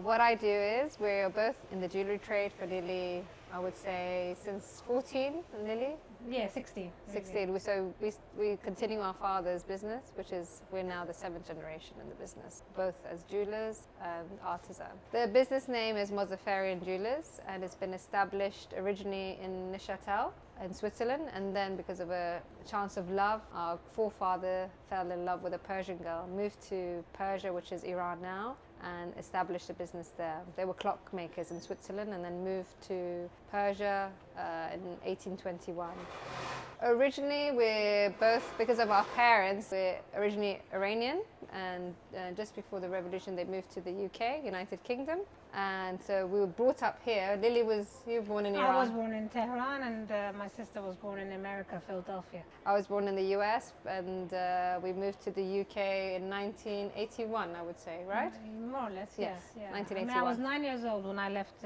What I do is we're both in the jewellery trade for nearly, I would say, since 14, nearly. Yeah, 16. 16. So we continue our father's business, which is we're now the 7th generation in the business, both as jewelers and artisan. The business name is Mozafarian Jewelers, and it's been established originally in Neuchâtel in Switzerland, and then because of a chance of love, our forefather fell in love with a Persian girl, moved to Persia, which is Iran now, and established a business there. They were clockmakers in Switzerland and then moved to Persia in 1821. Originally, we're both, because of our parents, we're originally Iranian, and just before the revolution they moved to the UK, United Kingdom, and so we were brought up here. Lily, you were born in Iran? I was born in Tehran, and my sister was born in America, Philadelphia. I was born in the US, and we moved to the UK in 1981, I would say, right? More or less, yes. Yeah. 1981. I was 9 years old when I left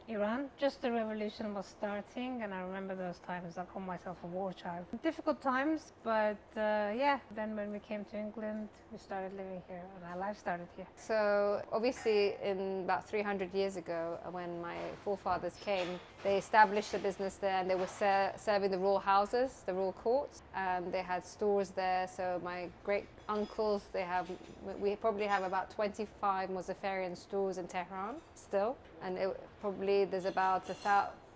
Iran. Just the revolution was starting, and I remember those times. I called myself a war child. Difficult times, but then when we came to England, we started living here, and our life started here. So obviously in about 300 years ago, when my forefathers came, they established a business there, and they were serving the royal houses, the royal courts, and they had stores there. So my great uncles, we probably have about 25 Mozafarian stores in Tehran still, and there's about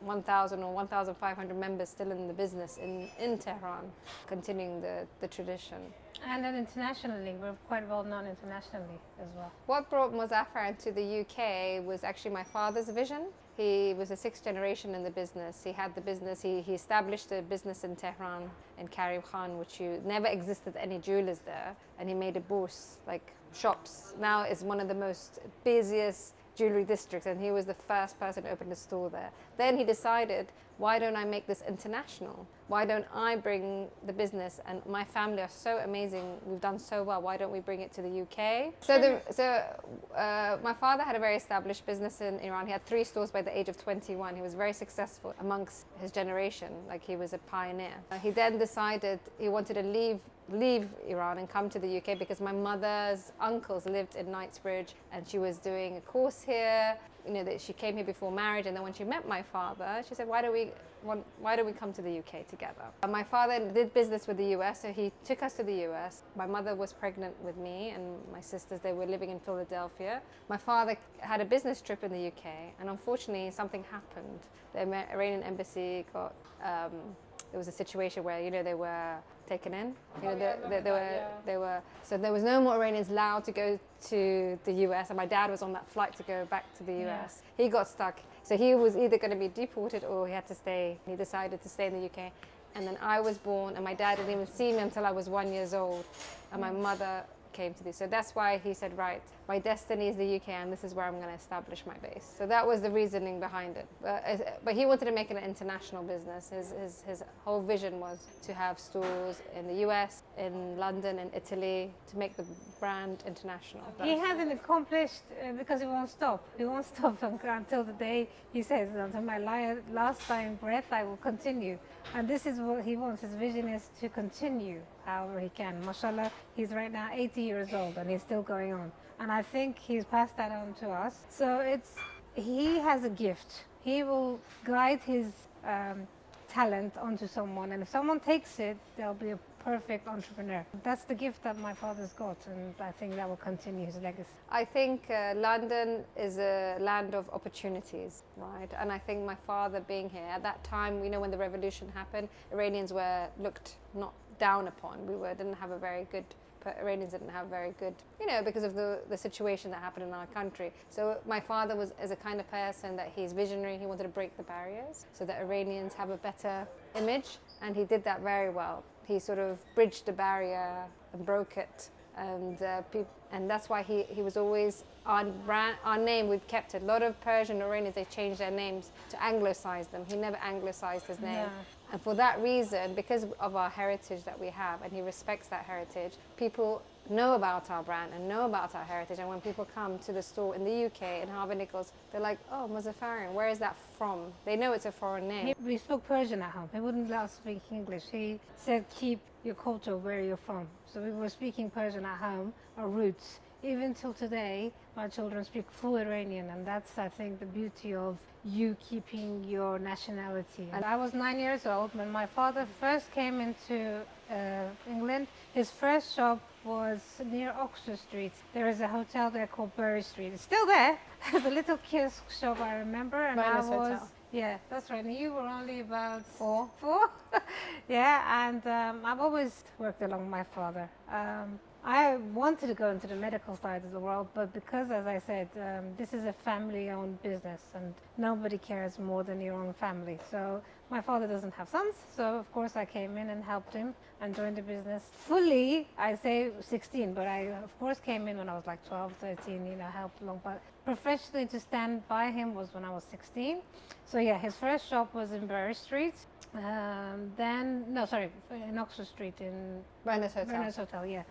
1,000 or 1,500 members still in the business in Tehran, continuing the tradition. And then internationally, we're quite well known internationally as well. What brought Mozafarian to the UK was actually my father's vision. He was the 6th generation in the business. He had the business, he established a business in Tehran, in Karim Khan, which never existed any jewelers there. And he made a bourse, like shops. Now it's one of the most busiest jewelry districts, and he was the first person to open a store there. Then he decided, why don't I make this international? Why don't I bring the business, and my family are so amazing, we've done so well, why don't we bring it to the UK? My father had a very established business in Iran. He had 3 stores by the age of 21. He was very successful amongst his generation, like he was a pioneer. He then decided he wanted to leave Iran and come to the UK because my mother's uncles lived in Knightsbridge, and she was doing a course here. That she came here before marriage, and then when she met my father, she said, why don't we come to the UK together? My father did business with the US, so he took us to the US. My mother was pregnant with me and my sisters. They were living in Philadelphia. My father had a business trip in the UK, and unfortunately something happened. The Iranian embassy got there was a situation where they were taken in. So there was no more Iranians allowed to go to the US, and my dad was on that flight to go back to the US. He got stuck, so he was either going to be deported or he had to stay. He decided to stay in the UK, and then I was born, and my dad didn't even see me until I was 1 year old, and my mother came to this. So that's why he said, right, my destiny is the UK, and this is where I'm going to establish my base. So that was the reasoning behind it. But he wanted to make it an international business. His whole vision was to have stores in the US, in London, in Italy, to make the brand international. He hasn't accomplished because he won't stop. He won't stop until the day he says, until my last dying breath, I will continue. And this is what he wants. His vision is to continue however he can. Mashallah, he's right now 80 years old and he's still going on. And I think he's passed that on to us. So he has a gift. He will guide his talent onto someone, and if someone takes it, they'll be a perfect entrepreneur. That's the gift that my father's got, and I think that will continue his legacy. I think London is a land of opportunities, right? And I think my father being here at that time, when the revolution happened, Iranians were looked not down upon. Iranians didn't have very good, because of the situation that happened in our country. So my father is a kind of person that he's visionary. He wanted to break the barriers so that Iranians have a better image, and he did that very well. He sort of bridged the barrier and broke it, and that's why he was always our name. We've kept it. A lot of Persian Iranians, they changed their names to anglicize them. He never anglicized his name. No. And for that reason, because of our heritage that we have, and he respects that heritage, people know about our brand and know about our heritage. And when people come to the store in the UK, in Harvey Nichols, they're like, oh, Mozafarian, where is that from? They know it's a foreign name. We spoke Persian at home. He wouldn't let us speak English. He said, keep your culture where you're from. So we were speaking Persian at home, our roots. Even till today, my children speak full Iranian, and that's, I think, the beauty of you keeping your nationality. And I was 9 years old when my father first came into England. His first shop was near Oxford Street. There is a hotel there called Bury Street. It's still there. There's a little kiosk shop, I remember. And I was, hotel. yeah, that's right. And you were only about 4. Yeah, and I've always worked along my father. I wanted to go into the medical side of the world, but because, as I said, this is a family-owned business and nobody cares more than your own family. So my father doesn't have sons, so of course I came in and helped him and joined the business fully. I say 16, but I of course came in when I was like 12, 13, helped along. But professionally to stand by him was when I was 16. So yeah, his first shop was in Bury Street. In Oxford Street in Brenner's Hotel. Brenner's Hotel, yeah.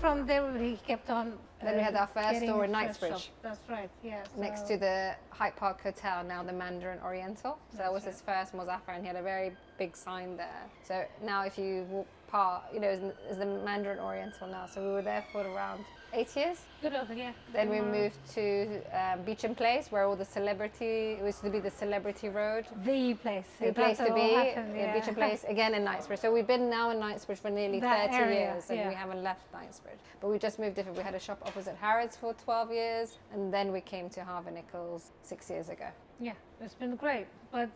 From there, he kept on. Then we had our first store in Knightsbridge. That's right, yeah. Next to the Hyde Park Hotel, now the Mandarin Oriental. So that was his first Mozafarian. He had a very big sign there. So now if you walk past, is the Mandarin Oriental now. So we were there for around 8 years. Good over, yeah. Then we moved to Beecham Place, where all the it used to be the Celebrity Road. The place. The place to be. Happened, yeah. Beecham Place, again in Knightsbridge. So we've been now in Knightsbridge for nearly 30 years, and we haven't left Knightsbridge. But we just moved different. We had a shop opposite Harrods for 12 years, and then we came to Harvey Nichols 6 years ago. Yeah, it's been great. But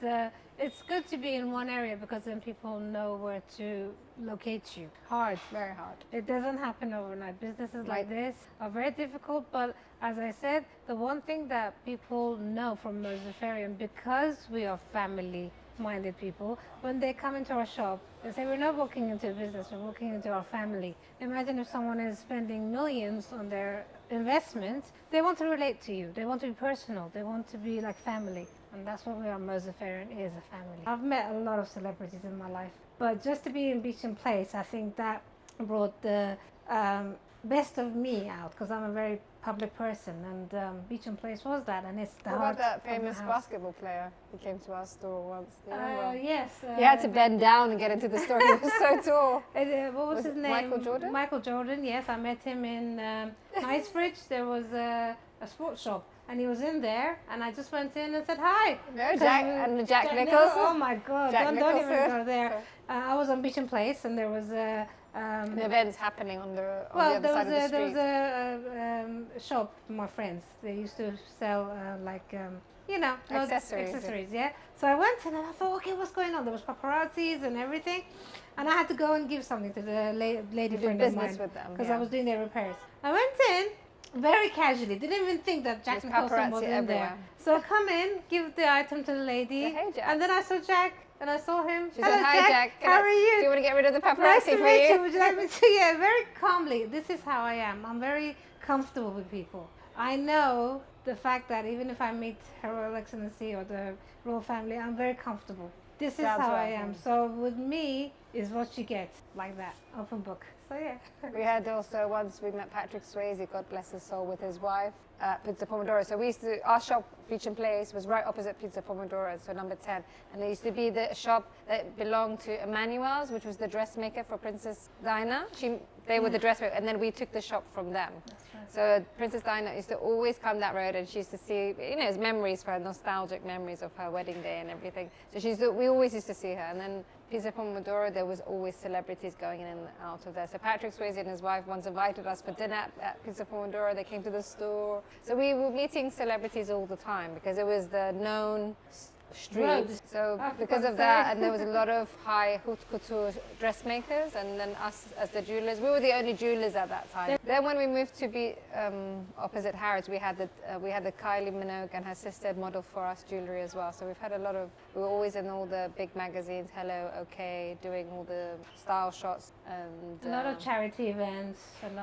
it's good to be in one area because then people know where to locate you. Hard. Very hard. It doesn't happen overnight. Businesses like this are very difficult, but as I said, the one thing that people know from Mozafarian, because we are family-minded people, when they come into our shop, they say, we're not walking into a business, we're walking into our family. Imagine if someone is spending millions on their investment, they want to relate to you, they want to be personal, they want to be like family. And that's what we are. Mozafarian is a family. I've met a lot of celebrities in my life, but just to be in Beecham Place, I think that brought the best of me out, because I'm a very public person, and Beecham Place was that, and it's the What heart about that of the famous house. basketball player who came to our store once? Do you remember? Yes. He had to bend down and get into the store. He was so tall. What was his name? Michael Jordan? Michael Jordan, yes. I met him in Knightsbridge. There was a sports shop, and he was in there, and I just went in and said hi. No, Jack Nichols. Oh my God! Jack Don't even Nicholson. go there. I was on Beecham Place, and there was a. The event's happening on the other side of the street. There was a shop, my friends. They used to sell accessories, yeah. So I went and I thought, okay, what's going on? There was paparazzis and everything, and I had to go and give something to the lady friend of mine because I was doing their repairs. I went in very casually, didn't even think that Jack Nicholson was in there. So I come in, give the item to the lady, Hey, Jack. and then I saw Jack. And I saw him. She said, hi, Jack. How are you? Do you want to get rid of the Nice paparazzi to for meet you. you? Would you like me to? Yeah, very calmly. This is how I am. I'm very comfortable with people. I know the fact that even if I meet Her Royal Excellency or the royal family, I'm very comfortable. This is how I am. So with me is what you get, like that, open book. So yeah. We had also once we met Patrick Swayze, God bless his soul, with his wife at Pizza Pomodoro. So we used to, our shop, Beecham Place, was right opposite Pizza Pomodoro, so number 10. And it used to be the shop that belonged to Emmanuel's, which was the dressmaker for Princess Diana. They were the dressmaker, and then we took the shop from them. So Princess Diana used to always come that road, and she used to see, as memories for her, nostalgic memories of her wedding day and everything. So we always used to see her. And then Pizza Pomodoro, there was always celebrities going in and out of there. So Patrick Swayze and his wife once invited us for dinner at Pizza Pomodoro. They came to the store. So we were meeting celebrities all the time because it was the known street. So because of that, and there was a lot of high haute couture dressmakers, and then us as the jewelers, we were the only jewelers at that time. Then when we moved to be opposite Harrods, we had the Kylie Minogue and her sister model for us jewellery as well. So we've had we were always in all the big magazines, Hello, OK, doing all the style shots, and a lot of charity events, a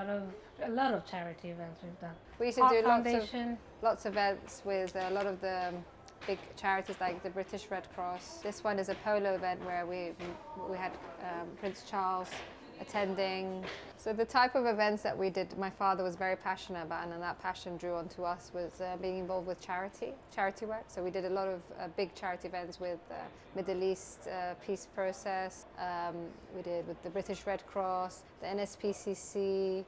lot of charity events we've done. We used to do lots of events with a lot of the big charities like the British Red Cross. This one is a polo event where we had Prince Charles attending. So the type of events that we did, my father was very passionate about, and that passion drew onto us was being involved with charity work. So we did a lot of big charity events with Middle East peace process. We did with the British Red Cross, the NSPCC,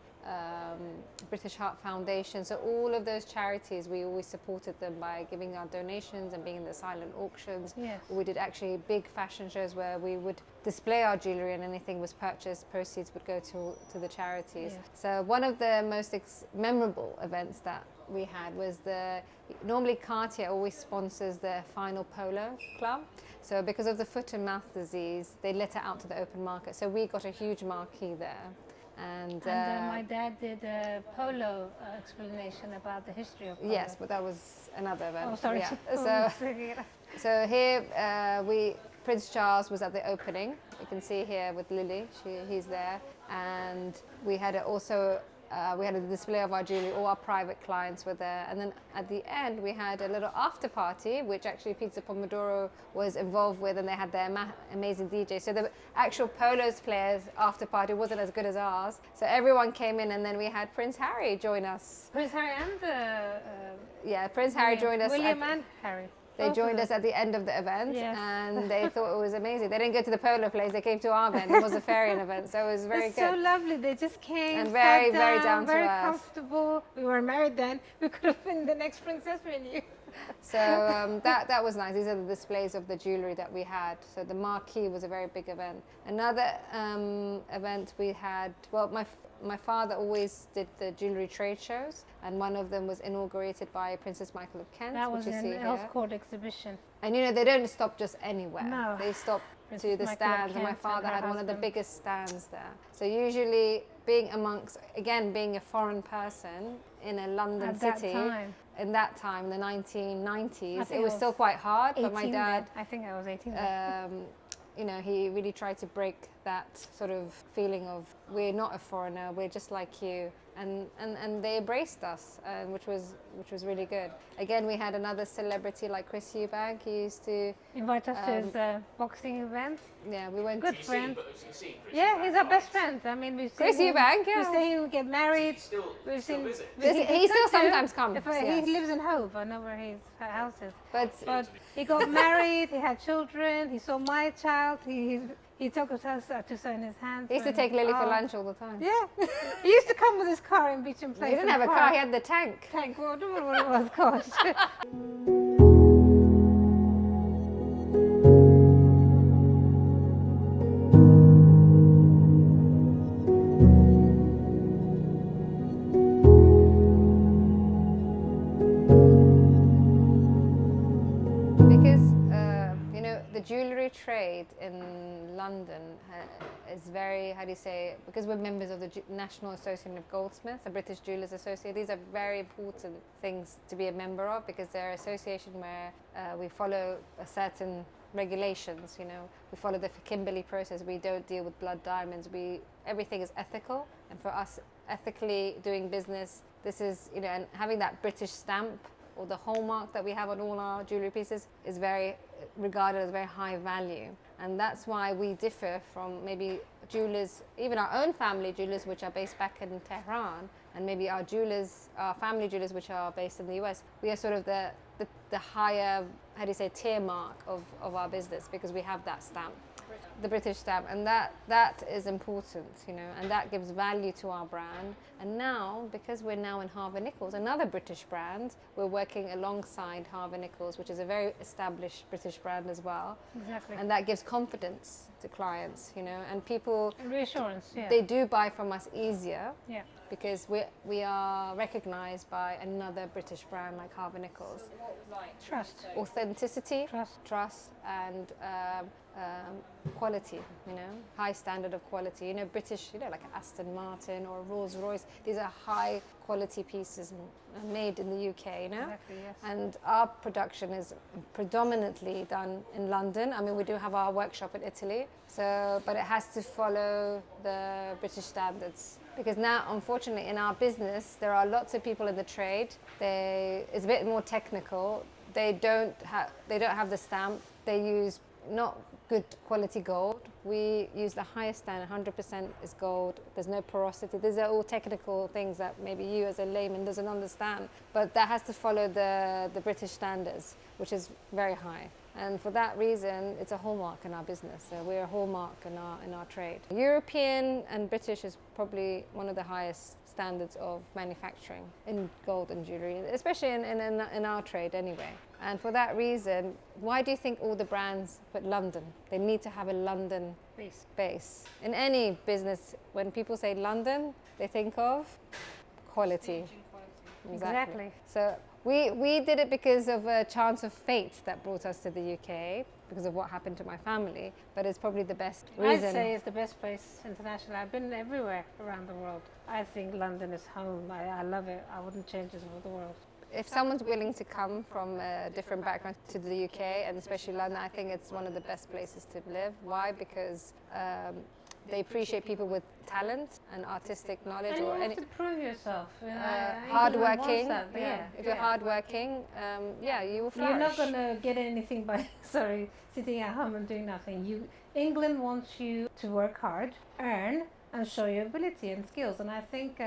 British Heart Foundation. So all of those charities, we always supported them by giving our donations and being in the silent auctions. Yes. We did actually big fashion shows where we would display our jewellery, and anything was purchased, proceeds would go to the charities. Yes. So one of the most memorable events that we had was normally Cartier always sponsors the final polo club. So because of the foot and mouth disease, they let it out to the open market. So we got a huge marquee there. And my dad did a polo explanation about the history of polo. Yes, but that was another event. Oh, sorry. Yeah. So here Prince Charles was at the opening. You can see here with Lily, he's there. And we had we had a display of our jewellery, all our private clients were there. And then at the end, we had a little after party, which actually Pizza Pomodoro was involved with, and they had their amazing DJ. So the actual polos players after party wasn't as good as ours. So everyone came in, and then we had Prince Harry join us. Prince Harry and Prince Harry joined us. William and Harry. They joined us at the end of the event, Yes. and they thought it was amazing. They didn't go to the polo place; they came to our event, the Mozafarian event. So it was very It's good. so lovely. They just came, And very, sat very down to very earth. comfortable. We were married then. We could have been the next princess we knew. So that was nice. These are the displays of the jewellery that we had. So the marquee was a very big event. Another event we had. Well, my father always did the jewellery trade shows, and one of them was inaugurated by Princess Michael of Kent. That was which you an see here. Elf Court exhibition. And they don't stop just anywhere. No. They stop Princess to the Michael of stands, and my Kent father and her had one of the husband. biggest stands there. So usually being a foreign person in a London At that city, time. in that time, the 1990s, think it was I still was quite hard, but my 18 dad, then. I think I was 18 then. he really tried to break that sort of feeling of we're not a foreigner, we're just like you, and they embraced us, which was really good. Again, we had another celebrity like Chris Eubank. He used to Invite us to his boxing event. we went Good to friend. You've seen Chris Yeah, Eubank he's our live. best friend. I mean, we've seen Chris him, Eubank, yeah. We've seen him get married. Still We've seen. visit. He still could do. sometimes comes, yes. He lives in Hove. I know where his house is. but But he got married. He had children. He saw my child. He took us to sign his hand. he used to take Lily for lunch all the time. Yeah, he used to come with his car in Beecham Place. He didn't in have a the car, park. he had the tank. Tank. Well, I don't know what it was called. Because the jewellery trade in London is very, because we're members of the National Association of Goldsmiths, the British Jewellers Association. These are very important things to be a member of, because they're an association where we follow a certain regulations. We follow the Kimberley process. We don't deal with blood diamonds. Everything is ethical, and for us, ethically doing business, this is and having that British stamp or the hallmark that we have on all our jewellery pieces is very regarded as very high value. And that's why we differ from maybe jewellers, even our own family jewellers, which are based back in Tehran, and maybe our family jewellers, which are based in the US. We are sort of the higher, tier mark of our business, because we have that stamp, the British stamp, and that is important, and that gives value to our brand. And now, because we're now in Harvey Nichols, another British brand, we're working alongside Harvey Nichols, which is a very established British brand as well. Exactly. And that gives confidence to clients, and people, And reassurance. Yeah. they do buy from us easier, Yeah. because we are recognized by another British brand like Harvey Nichols. Trust. Authenticity, Trust. and quality, high standard of quality. British, like Aston Martin or Rolls Royce, these are high quality pieces made in the UK, Exactly, yes. And our production is predominantly done in London. I mean, we do have our workshop in Italy, but it has to follow the British standards. Because now, unfortunately, in our business, there are lots of people in the trade. It's a bit more technical. They don't have the stamp. They use not good quality gold. We use the highest standard, 100% is gold. There's no porosity. These are all technical things that maybe you as a layman doesn't understand, but that has to follow the British standards, which is very high. And for that reason, it's a hallmark in our business. So we're a hallmark in our trade. European and British is probably one of the highest standards of manufacturing in gold and jewellery, especially in our trade anyway. And for that reason, why do you think all the brands put London? They need to have a London base. In any business, when people say London, they think of quality. Exactly. So we did it because of a chance of fate that brought us to the UK, because of what happened to my family, but it's probably the best reason. I'd say it's the best place internationally. I've been everywhere around the world. I think London is home. I love it. I wouldn't change it for the world. If someone's willing to come from a different background to the UK, and especially London, I think it's one of the best places to live. Why? Because they appreciate people with talent and artistic knowledge. And you have to prove yourself. Hardworking. Yeah. If you're hardworking, you will flourish. You're not going to get anything by sitting at home and doing nothing. England wants you to work hard, earn, and show your ability and skills. And I think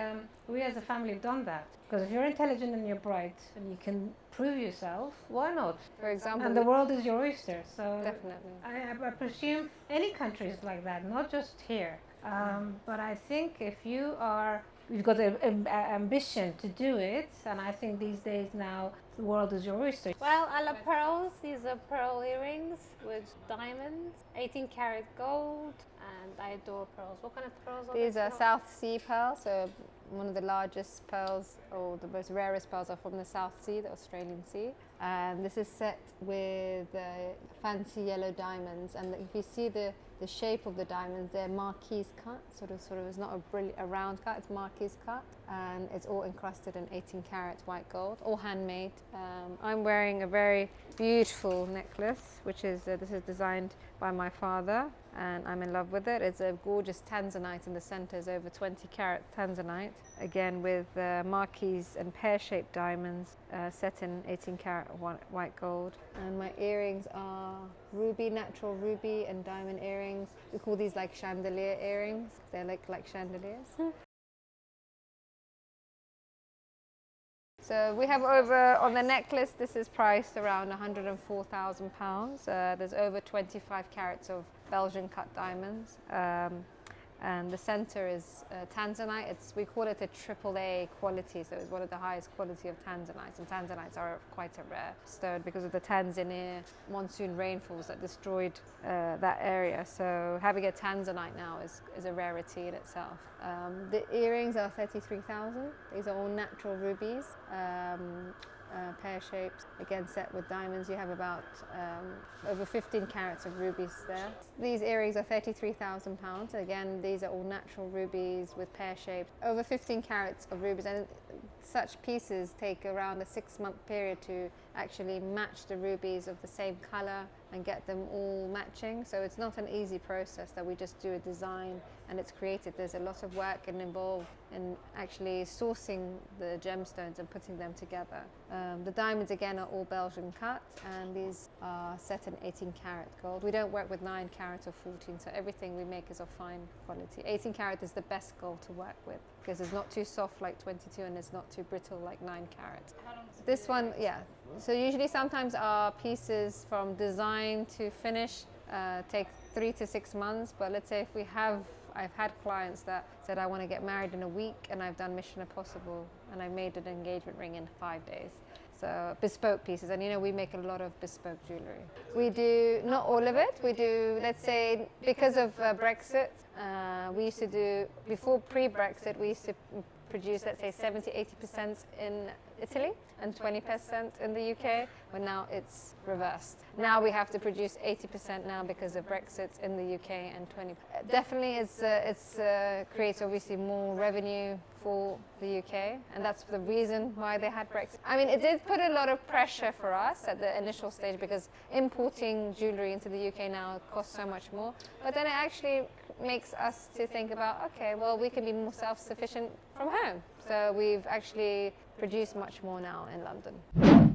we as a family have done that. Because if you're intelligent and you're bright and you can prove yourself, why not? For example, and the world is your oyster. So definitely. I presume any country is like that, not just here. But I think if you've got an ambition to do it, and I think these days now the world is your oyster. Well, I love pearls. These are pearl earrings with diamonds, 18 karat gold, and I adore pearls. What kind of pearls are these? These are South Sea pearls, so one of the largest pearls, or the most rarest pearls, are from the South Sea, the Australian Sea. And this is set with fancy yellow diamonds, and if you see the shape of the diamonds, they're marquise cut, sort of it's not a round cut, it's marquise cut, and it's all encrusted in 18 karat white gold, all handmade. I'm wearing a very beautiful necklace, which is this is designed by my father, and I'm in love with it. It's a gorgeous tanzanite in the center, is over 20 karat tanzanite, again with marquise and pear-shaped diamonds set in 18 karat white gold. And my earrings are ruby, natural ruby and diamond earrings. We call these like chandelier earrings. They're like chandeliers. So we have over, on the necklace, this is priced around £104,000. There's over 25 carats of Belgian cut diamonds. And the center is tanzanite. We call it a AAA quality, so it's one of the highest quality of tanzanites. And tanzanites are quite a rare stone because of the Tanzania monsoon rainfalls that destroyed that area. So having a tanzanite now is a rarity in itself. The earrings are 33,000. These are all natural rubies. Pear shaped, again set with diamonds. You have about over 15 carats of rubies there. These earrings are £33,000. Again, these are all natural rubies with pear shaped, over 15 carats of rubies, and such pieces take around a 6-month period to actually match the rubies of the same color and get them all matching. So it's not an easy process that we just do a design and it's created. There's a lot of work involved in actually sourcing the gemstones and putting them together. The diamonds again are all Belgian cut, and these are set in 18 karat gold. We don't work with 9 karat or 14, so everything we make is of fine quality. 18 karat is the best gold to work with because it's not too soft like 22 and it's not too brittle like 9 karat. This one, yeah. So usually sometimes our pieces from design to finish take 3 to 6 months, but let's say if I've had clients that said I want to get married in a week, and I've done Mission Impossible and I made an engagement ring in 5 days. So bespoke pieces, and we make a lot of bespoke jewellery. We do, not all of it, we do, let's say, because of Brexit, we used to do, before pre-Brexit, we used to produce, let's say, 70-80% in Italy and 20% in the UK, but now it's reversed. Now we have to produce 80% now because of Brexit in the UK and 20%. Definitely it's creates obviously more revenue for the UK, and that's the reason why they had Brexit. I mean, it did put a lot of pressure for us at the initial stage because importing jewellery into the UK now costs so much more, but then it actually makes us to think about, okay, well, we can be more self-sufficient from home. So we've actually produced much more now in London.